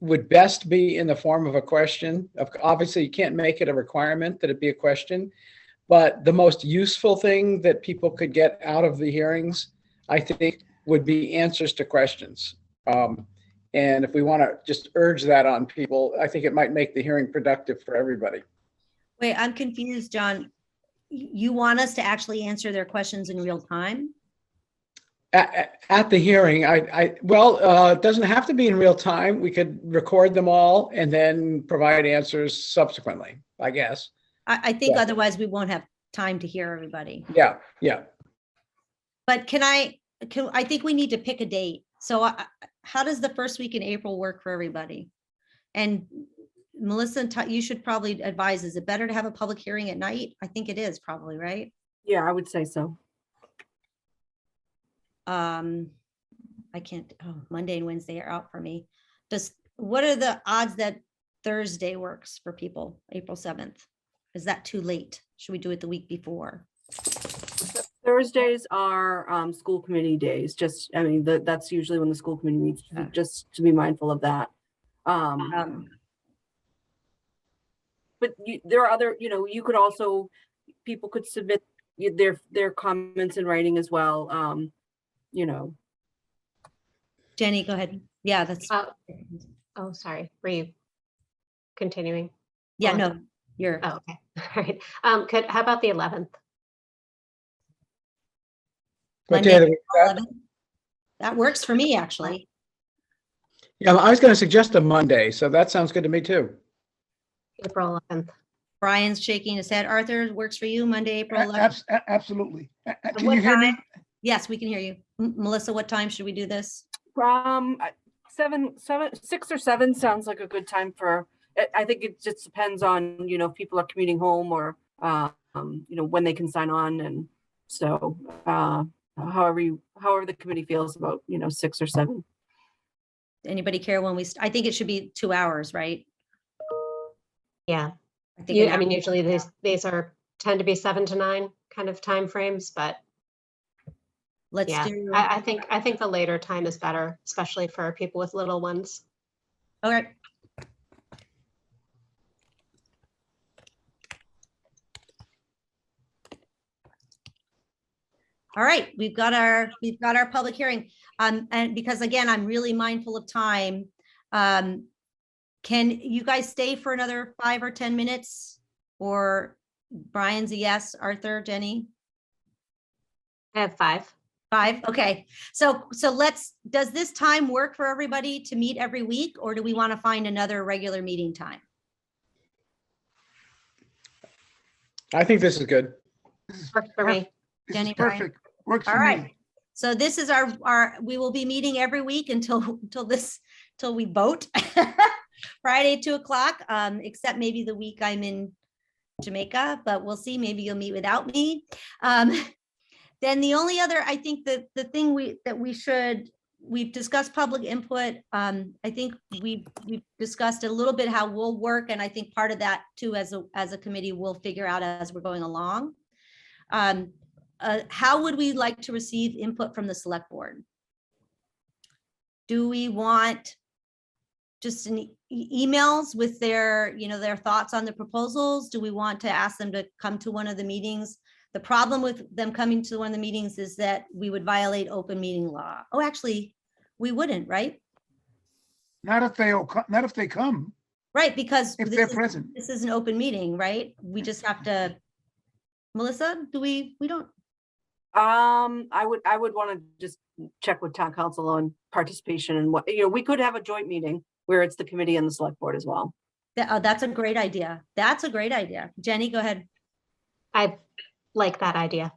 would best be in the form of a question. Obviously, you can't make it a requirement that it be a question, but the most useful thing that people could get out of the hearings, I think, would be answers to questions. And if we want to just urge that on people, I think it might make the hearing productive for everybody. Wait, I'm confused, John. You want us to actually answer their questions in real time? At the hearing, it doesn't have to be in real time. We could record them all and then provide answers subsequently, I guess. I think Yeah. otherwise we won't have time to hear everybody. Yeah. But I think we need to pick a date. So how does the first week in April work for everybody? And Melissa, you should probably advise, is it better to have a public hearing at night? I think it is probably, right? Yeah, I would say so. I can't, Monday and Wednesday are out for me. What are the odds that Thursday works for people, April 7th? Is that too late? Should we do it the week before? Thursdays are school committee days. That's usually when the school committee meets, just to be mindful of that. But there are other, you could also, people could submit their comments in writing as well. Jenny, go ahead. Yeah, that's. Oh, sorry. Were you continuing? Yeah, no, you're. Oh, okay. All right. How about the 11th? What day of the week is that? 11th? That works for me, actually. Yeah, I was going to suggest a Monday, so that sounds good to me too. April 11th. Brian's shaking his head. Arthur, works for you, Monday, April 11th? Absolutely. Can What you hear me? time? Yes, we can hear you. Melissa, what time should we do this? 6 or 7 sounds like a good time for, I think it just depends on, if people are commuting home or, when they can sign on. And so, however the committee feels about, 6 or 7. Anybody care when I think it should be 2 hours, right? Yeah. I think Usually these tend to be 7 to 9 kind of time frames, but let's yeah, do. I think the later time is better, especially for people with little ones. All right. All right, we've got our public hearing. And because again, I'm really mindful of time. Can you guys stay for another 5 or 10 minutes? Or Brian's a yes. Arthur, Jenny? I have 5. 5, okay. So does this time work for everybody to meet every week, or do we want to find another regular meeting time? I think this is good. This is Works for me. This Jenny, is Brian? perfect. Works All for right. me. So this is we will be meeting every week until we vote. Friday, 2:00, except maybe the week I'm in Jamaica, but we'll see. Maybe you'll meet without me. Then the only other, I think that the thing we've discussed public input. I think we've discussed a little bit how we'll work. And I think part of that too, as a committee, we'll figure out as we're going along. How would we like to receive input from the select board? Do we want just emails with their thoughts on the proposals? Do we want to ask them to come to one of the meetings? The problem with them coming to one of the meetings is that we would violate open meeting law. Oh, actually, we wouldn't, right? Not if they come, Right, because if they're present. this is an open meeting, right? We just have to, Melissa, we don't, I would want to just check with town council on participation and what, we could have a joint meeting where it's the committee and the select board as well. that's a great idea. That's a great idea. Jenny, go ahead. I like that idea.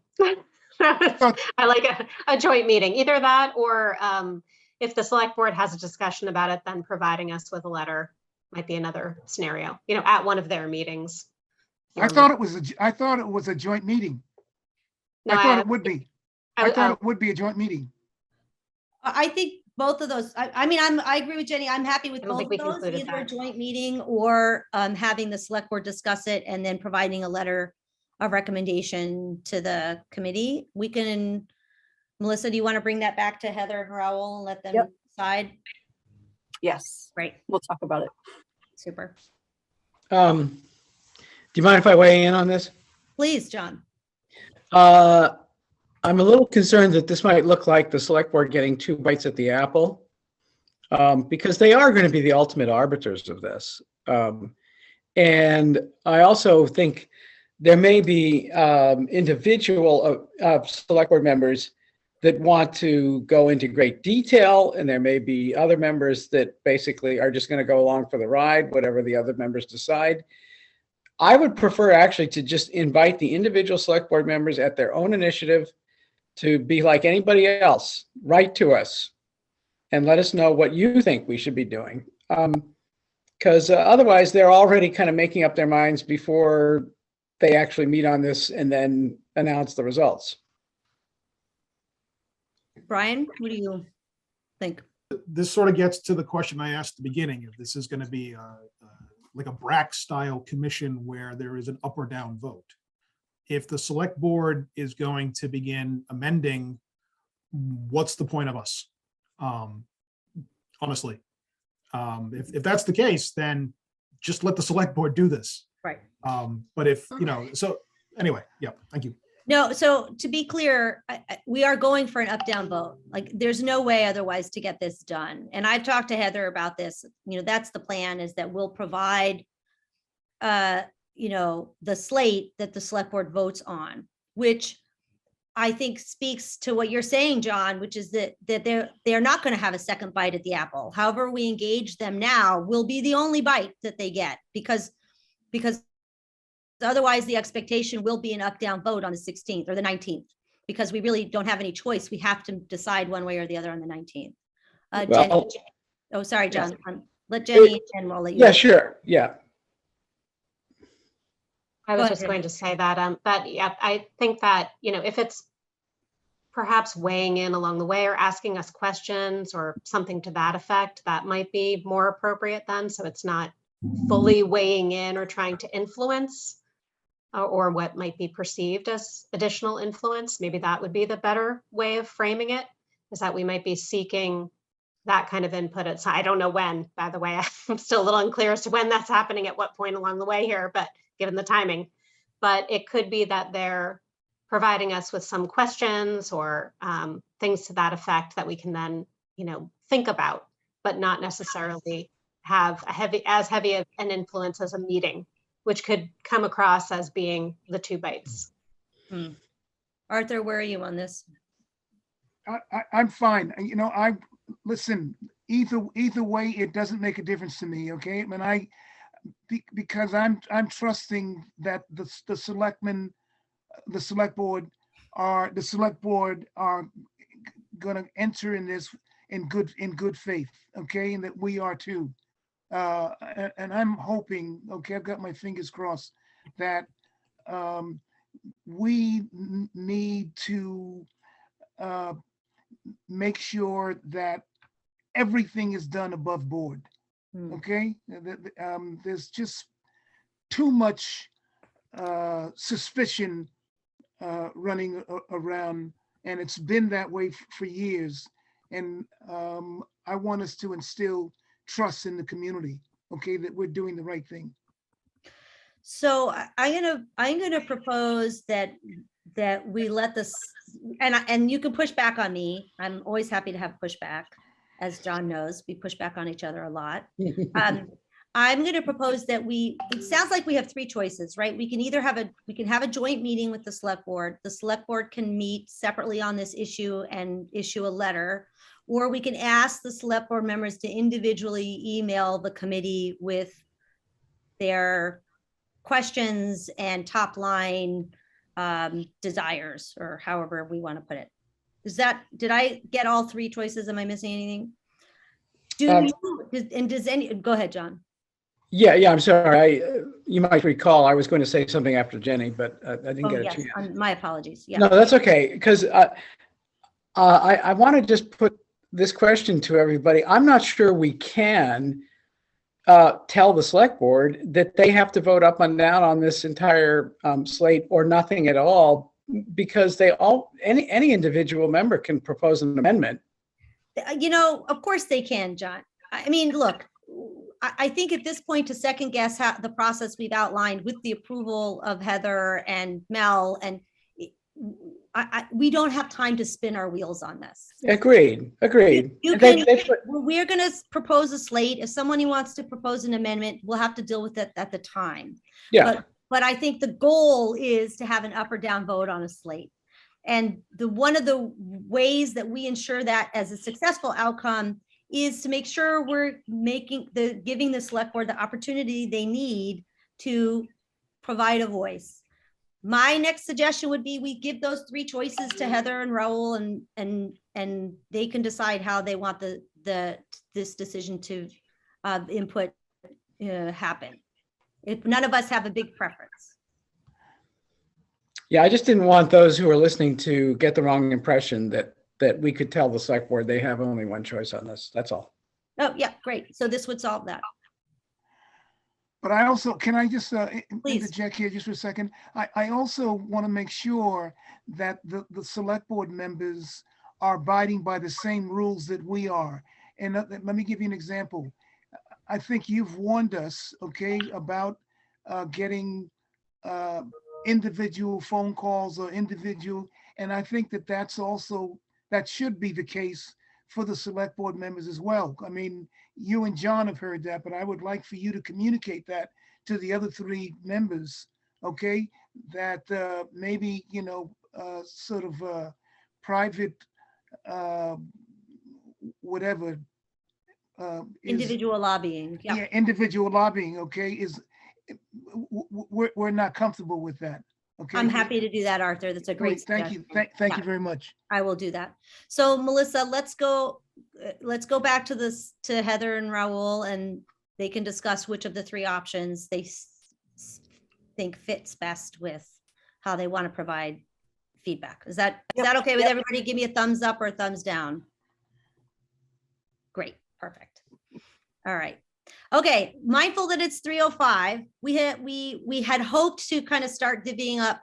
I like a joint meeting, either that or if the select board has a discussion about it, then providing us with a letter might be another scenario, at one of their meetings. I thought it was a joint meeting. No, I thought it would be. I thought I- it would be a joint meeting. I think both of those, I agree with Jenny. I'm happy with I don't both think of we those, concluded either a that. joint meeting or having the select board discuss it and then providing a letter of recommendation to the committee. We can, Melissa, do you want to bring that back to Heather and Raoul and let them Yep. decide? Yes, Great, we'll talk about it. super. Do you mind if I weigh in on this? Please, John. I'm a little concerned that this might look like the select board getting 2 bites at the apple, because they are going to be the ultimate arbiters of this. And I also think there may be individual select board members that want to go into great detail, and there may be other members that basically are just going to go along for the ride, whatever the other members decide. I would prefer actually to just invite the individual select board members at their own initiative to be like anybody else, write to us and let us know what you think we should be doing. Because otherwise they're already kind of making up their minds before they actually meet on this and then announce the results. Brian, what do you think? This sort of gets to the question I asked at the beginning, if this is going to be like a BRAC style commission where there is an up or down vote. If the select board is going to begin amending, what's the point of us? Honestly, if that's the case, then just let the select board do this. Right. But if, so anyway, yeah, thank you. No, so to be clear, we are going for an up-down vote. Like, there's no way otherwise to get this done. And I've talked to Heather about this. That's the plan, is that we'll provide, the slate that the select board votes on, which I think speaks to what you're saying, John, which is that they're not going to have a second bite at the apple. However we engage them now will be the only bite that they get, because otherwise the expectation will be an up-down vote on the 16th or the 19th, because we really don't have any choice. We have to decide one way or the other on the 19th. Jenny. Well, Oh, sorry, John. Let Jenny and we'll let you. yeah, sure. Yeah. I Go was ahead, just Jenny. going to say that, yeah, I think that, if it's perhaps weighing in along the way or asking us questions or something to that effect, that might be more appropriate then. So it's not fully weighing in or trying to influence or what might be perceived as additional influence. Maybe that would be the better way of framing it, is that we might be seeking that kind of input. I don't know when, by the way. I'm still a little unclear as to when that's happening, at what point along the way here, but given the timing. But it could be that they're providing us with some questions or things to that effect that we can then, think about, but not necessarily have as heavy an influence as a meeting which could come across as being the two bites. Arthur, where are you on this? I'm fine. You know, listen, either way, it doesn't make a difference to me. Okay. I mean, because I'm trusting that the selectmen, the select board are going to enter in this in good faith. Okay. And that we are too. And I'm hoping, okay, I've got my fingers crossed that we need to make sure that everything is done above board. Okay, there's just too much suspicion running around, and it's been that way for years. And I want us to instill trust in the community. Okay, that we're doing the right thing. So I'm gonna propose that we let this, and you can push back on me. I'm always happy to have pushback. As John knows, we push back on each other a lot. I'm going to propose that it sounds like we have three choices, right? We can either have a joint meeting with the select board. The select board can meet separately on this issue and issue a letter, or we can ask the select board members to individually email the committee with their questions and top line desires, or however we want to put it. Did I get all three choices? Am I missing anything? Go ahead, John. Yeah, I'm sorry. You might recall I was going to say something after Jenny, but I didn't get a chance. My apologies. Yeah. No, that's okay, because I want to just put this question to everybody. I'm not sure we can tell the select board that they have to vote up and down on this entire slate or nothing at all, because any individual member can propose an amendment. You know, of course they can, John. I mean, look, I think at this point to second guess the process we've outlined with the approval of Heather and Mel, and we don't have time to spin our wheels on this. Agreed. We're going to propose a slate. If someone wants to propose an amendment, we'll have to deal with it at the time. Yeah. But I think the goal is to have an up or down vote on a slate. And one of the ways that we ensure that as a successful outcome is to make sure we're giving the select board the opportunity they need to provide a voice. My next suggestion would be we give those three choices to Heather and Raul, and they can decide how they want this decision to input happen. If none of us have a big preference. Yeah, I just didn't want those who are listening to get the wrong impression that we could tell the select board they have only one choice on this. That's all. Oh, yeah, great. So this would solve that. But I also, can I just Please interject here just for a second? I also want to make sure that the select board members are abiding by the same rules that we are. And let me give you an example. I think you've warned us, okay, about getting individual phone calls or individual, and I think that should be the case for the select board members as well. I mean, you and John have heard that, but I would like for you to communicate that to the other three members, okay? That maybe, sort of private, whatever. individual lobbying. Yeah, individual lobbying, okay, we're not comfortable with that. Okay. I'm happy to do that, Arthur. That's a great Thank you. Thank you very much. I will do that. So Melissa, let's go back to Heather and Raul, and they can discuss which of the three options they think fits best with how they want to provide feedback. Is that okay with everybody? Give me a thumbs up or a thumbs down. Great, perfect. All right. Okay, mindful that it's 3:05. We had hoped to kind of start divvying up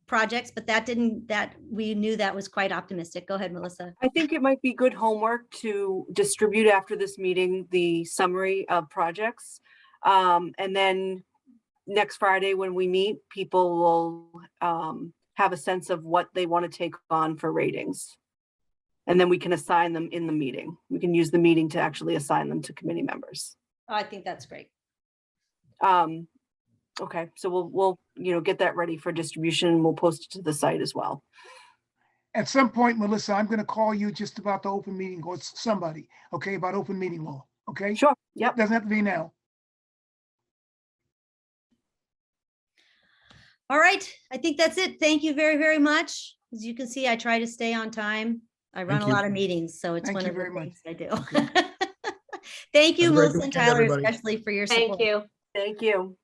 projects, but we knew that was quite optimistic. Go ahead, Melissa. I think it might be good homework to distribute after this meeting the summary of projects. And then next Friday when we meet, people will have a sense of what they want to take on for ratings. And then we can assign them in the meeting. We can use the meeting to actually assign them to committee members. I think that's great. Okay, so we'll, get that ready for distribution and we'll post it to the site as well. At some point, Melissa, I'm going to call you just about the open meeting or somebody, okay, about open meeting law, okay? Sure, yep. Doesn't have to be now. All right, I think that's it. Thank you very, very much. As you can see, I try to stay on time. I run Thank a you. lot of meetings, so it's Thank one you of the very much. things I do. Okay. Thank you, Have a great Melissa and weekend, Tyler, everybody. especially for your support. Thank you. Thank you.